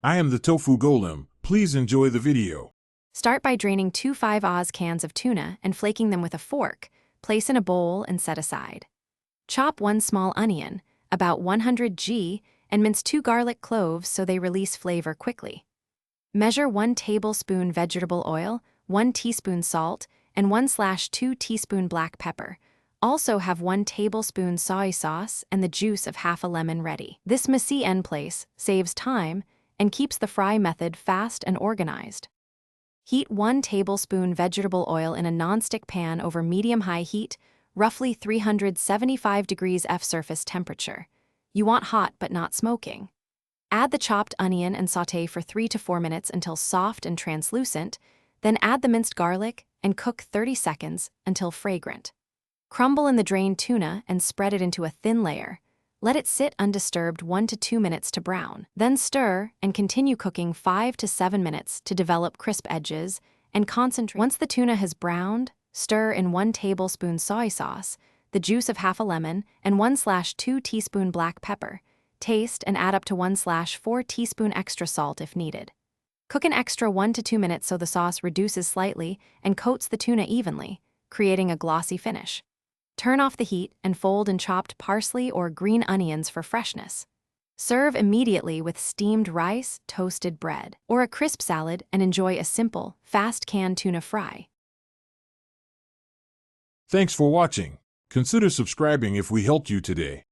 I am the Tofu Golem. Please enjoy the video. Start by draining 2 5-oz cans of tuna and flaking them with a fork. Place in a bowl and set aside. Chop 1 small onion, about 100 g, and mince 2 garlic cloves so they release flavor quickly. Measure 1 tablespoon vegetable oil, 1 teaspoon salt, and 1/2 teaspoon black pepper. Also have 1 tablespoon soy sauce and the juice of half a lemon ready. This messy en place saves time and keeps the fry method fast and organized. Heat 1 tablespoon vegetable oil in a nonstick pan over medium-high heat, roughly 375 degrees F surface temperature. You want hot but not smoking. Add the chopped onion and sauté for 3 to 4 minutes until soft and translucent, then add the minced garlic and cook 30 seconds until fragrant. Crumble in the drained tuna and spread it into a thin layer. Let it sit undisturbed 1 to 2 minutes to brown. Then stir and continue cooking 5 to 7 minutes to develop crisp edges and concentrate. Once the tuna has browned, stir in 1 tablespoon soy sauce, the juice of half a lemon, and 1/2 teaspoon black pepper. Taste and add up to 1/4 teaspoon extra salt if needed. Cook an extra 1 to 2 minutes so the sauce reduces slightly and coats the tuna evenly, creating a glossy finish. Turn off the heat and fold in chopped parsley or green onions for freshness. Serve immediately with steamed rice, toasted bread, or a crisp salad and enjoy a simple, fast-canned tuna fry. Thanks for watching. Consider subscribing if we helped you today.